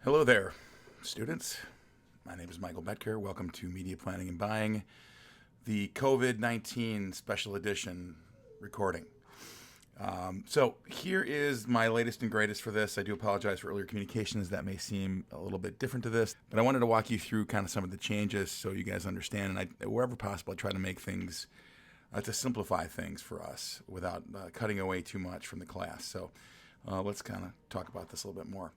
Hello there, students. My name is Michael Betker. Welcome to Media Planning and Buying, the COVID-19 special edition recording. So here is my latest and greatest for this. I do apologize for earlier communications. That may seem a little bit different to this, but I wanted to walk you through kind of some of the changes so you guys understand. And wherever possible, I try to make things, to simplify things for us without cutting away too much from the class. So let's kind of talk about this a little bit more.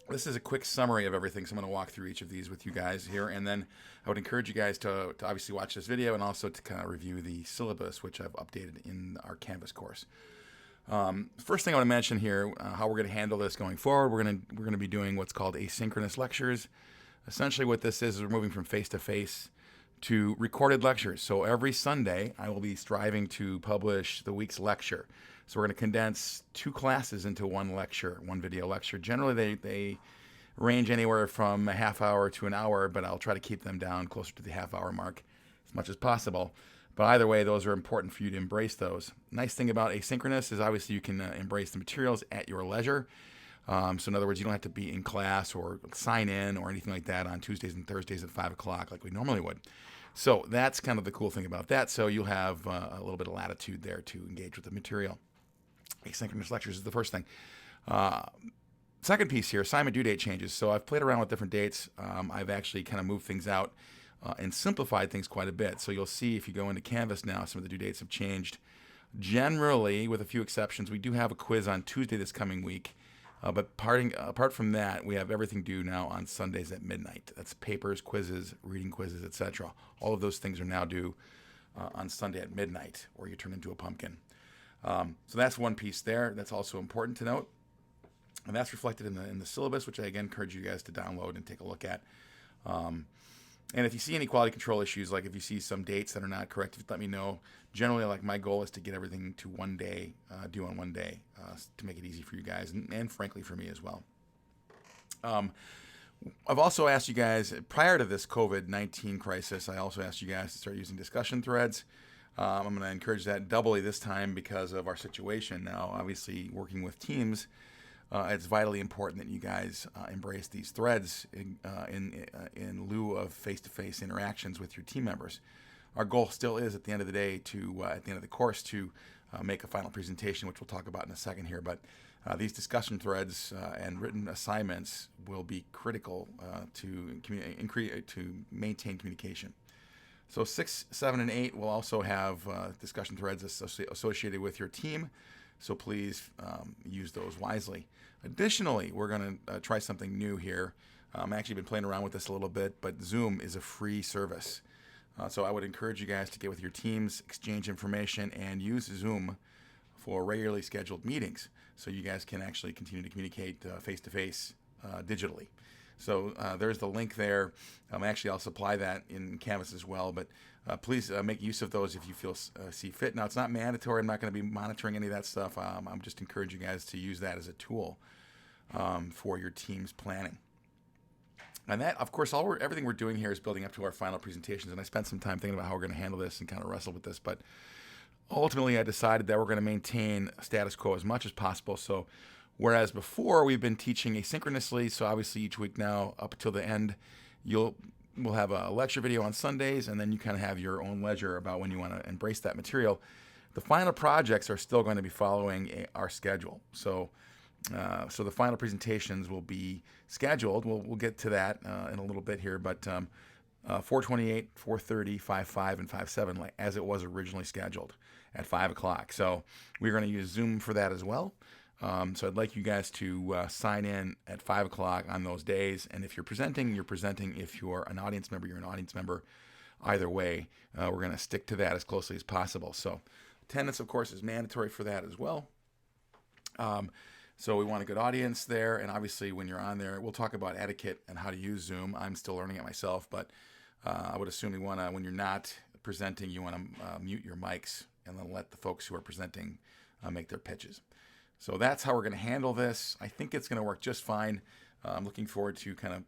This is a quick summary of everything, so I'm going to walk through each of these with you guys here, and then I would encourage you guys to obviously watch this video and also to kind of review the syllabus, which I've updated in our Canvas course. First thing I want to mention here, how we're going to handle this going forward. We're going to be doing what's called asynchronous lectures. Essentially what this is we're moving from face-to-face to recorded lectures. So every Sunday, I will be striving to publish the week's lecture. So we're going to condense 2 classes into one lecture, one video lecture. Generally, they range anywhere from a half hour to an hour, but I'll try to keep them down closer to the half-hour mark as much as possible. But either way, those are important for you to embrace those. Nice thing about asynchronous is obviously you can embrace the materials at your leisure. So in other words, you don't have to be in class or sign in or anything like that on Tuesdays and Thursdays at 5 o'clock like we normally would. So that's kind of the cool thing about that. So you'll have a little bit of latitude there to engage with the material. Asynchronous lectures is the first thing. Second piece here, assignment due date changes. So I've played around with different dates. I've actually kind of moved things out and simplified things quite a bit. So you'll see if you go into Canvas now, some of the due dates have changed. Generally, with a few exceptions, we do have a quiz on Tuesday this coming week. But apart from that, we have everything due now on Sundays at midnight. That's papers, quizzes, reading quizzes, etc. All of those things are now due on Sunday at midnight, or you turn into a pumpkin. So that's one piece there. That's also important to note. And that's reflected in the syllabus, which I again encourage you guys to download and take a look at. And if you see any quality control issues, like if you see some dates that are not correct, let me know. Generally, like my goal is to get everything to one day, due on one day, to make it easy for you guys and frankly for me as well. I've also asked you guys, prior to this COVID-19 crisis, I also asked you guys to start using discussion threads. I'm going to encourage that doubly this time because of our situation now. Obviously, working with teams, it's vitally important that you guys embrace these threads in lieu of face-to-face interactions with your team members. Our goal still is, at the end of the day, at the end of the course, to make a final presentation, which we'll talk about in a second here. But these discussion threads and written assignments will be critical to maintain communication. So 6, 7, and 8 will also have discussion threads associated with your team. So please use those wisely. Additionally, we're going to try something new here. I've actually been playing around with this a little bit, but Zoom is a free service. So I would encourage you guys to get with your teams, exchange information, and use Zoom for regularly scheduled meetings so you guys can actually continue to communicate face-to-face digitally. So there's the link there. Actually, I'll supply that in Canvas as well, but please make use of those if you see fit. Now, it's not mandatory. I'm not going to be monitoring any of that stuff. I'm just encouraging you guys to use that as a tool for your team's planning. And that, of course, everything we're doing here is building up to our final presentations, and I spent some time thinking about how we're going to handle this and kind of wrestle with this, but ultimately I decided that we're going to maintain status quo as much as possible. So whereas before we've been teaching asynchronously, so obviously each week now up until the end, we'll have a lecture video on Sundays, and then you kind of have your own leisure about when you want to embrace that material. The final projects are still going to be following our schedule. So the final presentations will be scheduled. We'll get to that in a little bit here, but 4:28, 4:30, 5:05, and 5:07, as it was originally scheduled at 5 o'clock. So we're going to use Zoom for that as well. So I'd like you guys to sign in at 5 o'clock on those days. And if you're presenting, you're presenting. If you're an audience member, you're an audience member. Either way, we're going to stick to that as closely as possible. So attendance, of course, is mandatory for that as well. So we want a good audience there. And obviously, when you're on there, we'll talk about etiquette and how to use Zoom. I'm still learning it myself, but I would assume when you're not presenting, you want to mute your mics and then let the folks who are presenting make their pitches. So that's how we're going to handle this. I think it's going to work just fine. I'm looking forward to kind of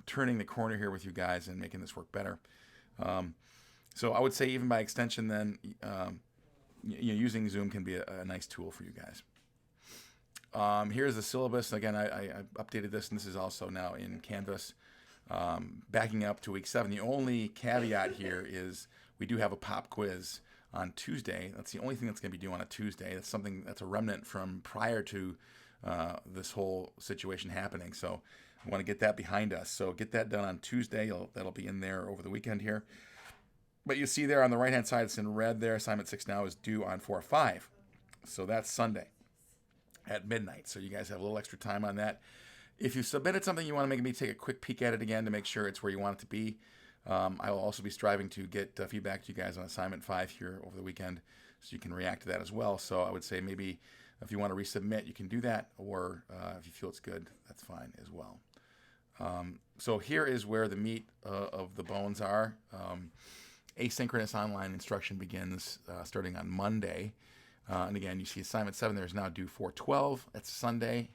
turning the corner here with you guys and making this work better. So I would say even by extension then, using Zoom can be a nice tool for you guys. Here's the syllabus. Again, I updated this, and this is also now in Canvas. Backing up to week 7, the only caveat here is we do have a pop quiz on Tuesday. That's the only thing that's going to be due on a Tuesday. That's something that's a remnant from prior to this whole situation happening. So I want to get that behind us. So get that done on Tuesday. That'll be in there over the weekend here. But you see there on the right-hand side, it's in red there. Assignment 6 now is due on 4/5. So that's Sunday at midnight. So you guys have a little extra time on that. If you submitted something, you want to make me take a quick peek at it again to make sure it's where you want it to be. I will also be striving to get feedback to you guys on Assignment 5 here over the weekend, so you can react to that as well. So I would say maybe if you want to resubmit, you can do that, or if you feel it's good, that's fine as well. So here is where the meat of the bones are. Asynchronous online instruction begins starting on Monday. And again, you see Assignment 7 there is now due 4/12. That's Sunday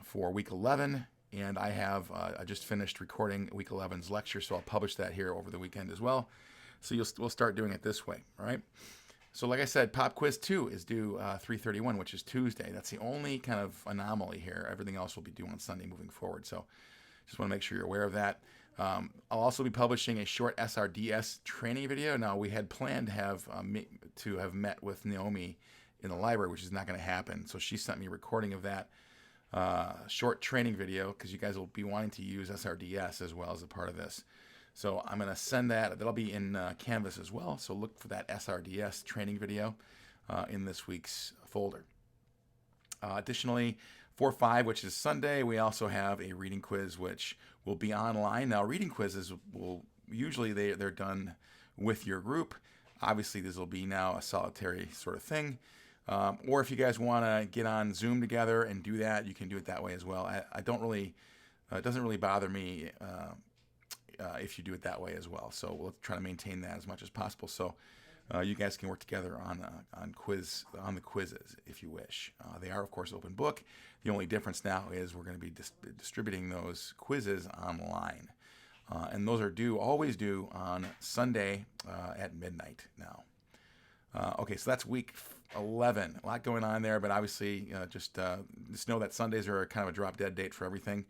for week 11. And I just finished recording week 11's lecture, so I'll publish that here over the weekend as well. So we'll start doing it this way, all right? So like I said, Pop Quiz 2 is due 3/31, which is Tuesday. That's the only kind of anomaly here. Everything else will be due on Sunday moving forward. So just want to make sure you're aware of that. I'll also be publishing a short SRDS training video. Now, we had planned to have met with Naomi in the library, which is not going to happen. So she sent me a recording of that short training video, because you guys will be wanting to use SRDS as well as a part of this. So I'm going to send that. That'll be in Canvas as well. So look for that SRDS training video in this week's folder. Additionally, 4/5, which is Sunday, we also have a reading quiz, which will be online. Now, reading quizzes will usually they're done with your group. Obviously, this will be now a solitary sort of thing. Or if you guys want to get on Zoom together and do that, you can do it that way as well. I don't really, it doesn't really bother me if you do it that way as well. So we'll try to maintain that as much as possible. So you guys can work together on the quizzes if you wish. They are, of course, open book. The only difference now is we're going to be distributing those quizzes online. And those are always due on Sunday at midnight now. Okay, so that's week 11. A lot going on there, but obviously just know that Sundays are kind of a drop-dead date for everything.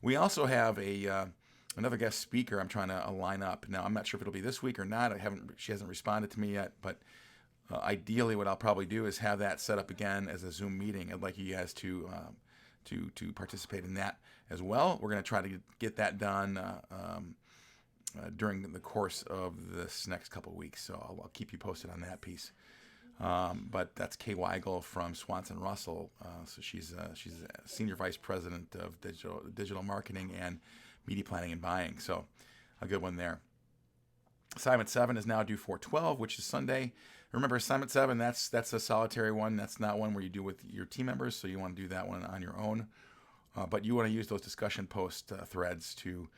We also have another guest speaker I'm trying to line up. Now, I'm not sure if it'll be this week or not. She hasn't responded to me yet, but ideally what I'll probably do is have that set up again as a Zoom meeting. I'd like you guys to participate in that as well. We're going to try to get that done during the course of this next couple of weeks, so I'll keep you posted on that piece. But that's Kay Weigel from Swanson Russell. So she's a senior vice president of digital marketing and media planning and buying. So a good one there. Assignment 7 is now due 4/12, which is Sunday. Remember, Assignment 7, that's a solitary one. That's not one where you do with your team members, so you want to do that one on your own. But you want to use those discussion post threads to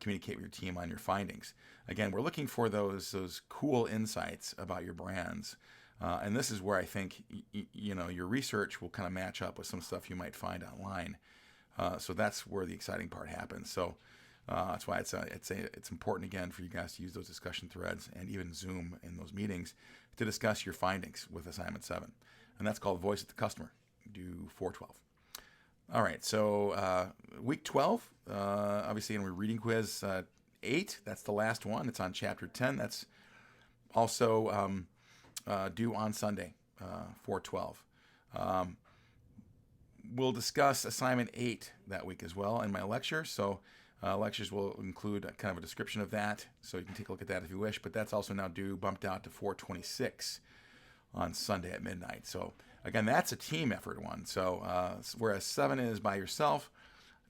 communicate with your team on your findings. Again, we're looking for those cool insights about your brands. And this is where I think your research will kind of match up with some stuff you might find online. So that's where the exciting part happens. So that's why it's important, again, for you guys to use those discussion threads and even Zoom in those meetings to discuss your findings with Assignment 7. And that's called Voice of the Customer, due 4/12. All right, so week 12, obviously in our reading quiz 8, that's the last one. It's on chapter 10. That's also due on Sunday, 4/12. We'll discuss Assignment 8 that week as well in my lecture. So lectures will include kind of a description of that, so you can take a look at that if you wish. But that's also now bumped out to 4/26 on Sunday at midnight. So again, that's a team effort one. So whereas 7 is by yourself,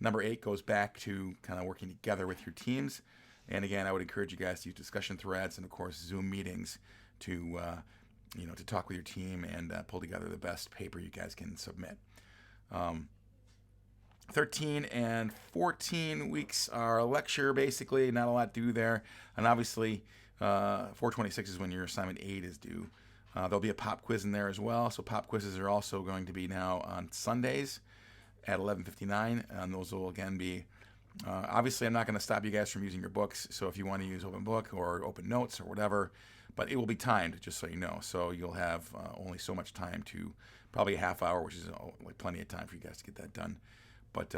number 8 goes back to kind of working together with your teams. And again, I would encourage you guys to use discussion threads and, of course, Zoom meetings to talk with your team and pull together the best paper you guys can submit. 13 and 14 weeks are a lecture, basically. Not a lot due there. And obviously, 4/26 is when your Assignment 8 is due. There'll be a pop quiz in there as well. So pop quizzes are also going to be now on Sundays at 11:59. And those will, again, be Obviously, I'm not going to stop you guys from using your books. So if you want to use Open Book or Open Notes or whatever, but it will be timed, just so you know. So you'll have only so much time to, probably a half hour, which is like plenty of time for you guys to get that done. But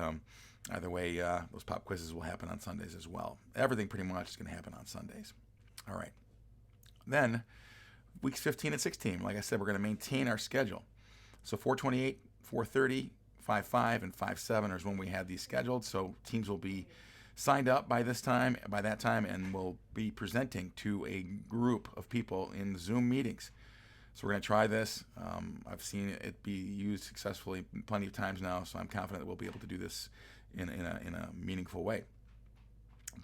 either way, those pop quizzes will happen on Sundays as well. Everything pretty much is going to happen on Sundays. All right. Then weeks 15 and 16, like I said, we're going to maintain our schedule. So 428, 430, 5.5, and 5.7 is when we had these scheduled. So teams will be signed up by that time, and we'll be presenting to a group of people in Zoom meetings. So we're going to try this. I've seen it be used successfully plenty of times now, so I'm confident that we'll be able to do this in a meaningful way.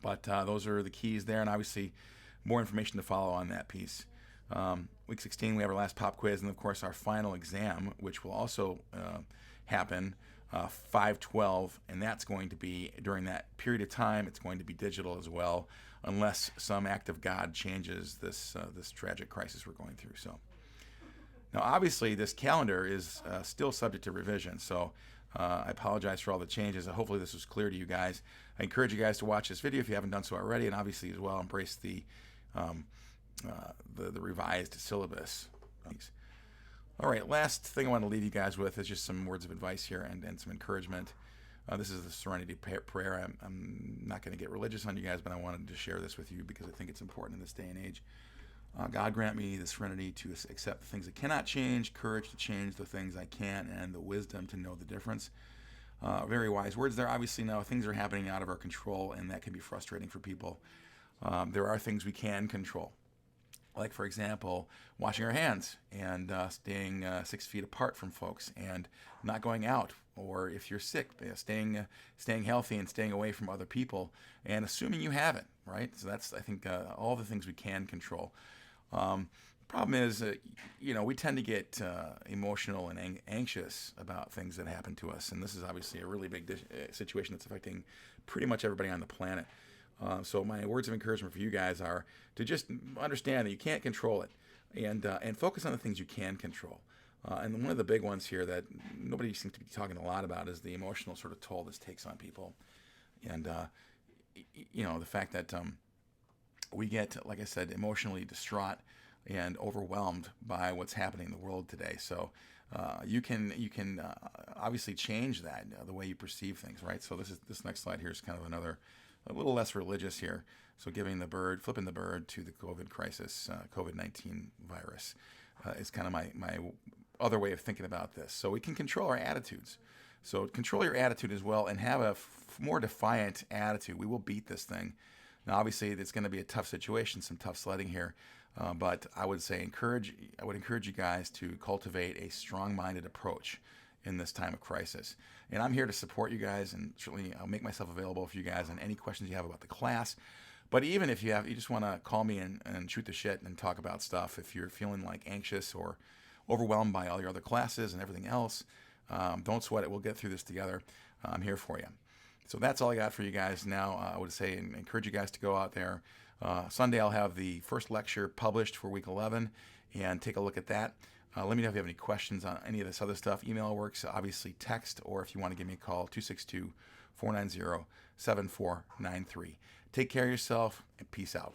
But those are the keys there, and obviously more information to follow on that piece. Week 16, we have our last pop quiz, and of course our final exam, which will also happen 5/12, and that's going to be during that period of time. It's going to be digital as well, unless some act of God changes this tragic crisis we're going through. So now, obviously, this calendar is still subject to revision. So I apologize for all the changes. Hopefully, this was clear to you guys. I encourage you guys to watch this video if you haven't done so already, and obviously as well embrace the revised syllabus. All right, last thing I want to leave you guys with is just some words of advice here and some encouragement. This is the Serenity Prayer. I'm not going to get religious on you guys, but I wanted to share this with you because I think it's important in this day and age. God grant me the serenity to accept the things I cannot change, courage to change the things I can, and the wisdom to know the difference. Very wise words there. Obviously, now things are happening out of our control, and that can be frustrating for people. There are things we can control, like, for example, washing our hands and staying 6 feet apart from folks and not going out. Or if you're sick, staying healthy and staying away from other people and assuming you have it, right? So that's, I think, all the things we can control. Problem is, we tend to get emotional and anxious about things that happen to us. And this is obviously a really big situation that's affecting pretty much everybody on the planet. So my words of encouragement for you guys are to just understand that you can't control it and focus on the things you can control. And one of the big ones here that nobody seems to be talking a lot about is the emotional sort of toll this takes on people. And, the fact that we get, like I said, emotionally distraught and overwhelmed by what's happening in the world today. So you can obviously change that, the way you perceive things, right? So this next slide here is kind of a little less religious here. So flipping the bird to the COVID crisis, COVID-19 virus is kind of my other way of thinking about this. So we can control our attitudes. So control your attitude as well and have a more defiant attitude. We will beat this thing. Now, obviously, it's going to be a tough situation, some tough sledding here. But I would encourage you guys to cultivate a strong-minded approach in this time of crisis. And I'm here to support you guys, and certainly I'll make myself available for you guys on any questions you have about the class. But even if you just want to call me and shoot the shit and talk about stuff, if you're feeling like anxious or overwhelmed by all your other classes and everything else, don't sweat it. We'll get through this together. I'm here for you. So that's all I got for you guys now. I would say and encourage you guys to go out there. Sunday I'll have the first lecture published for week 11 and take a look at that. Let me know if you have any questions on any of this other stuff. Email works, obviously text, or if you want to give me a call, 262-490-7493. Take care of yourself and peace out.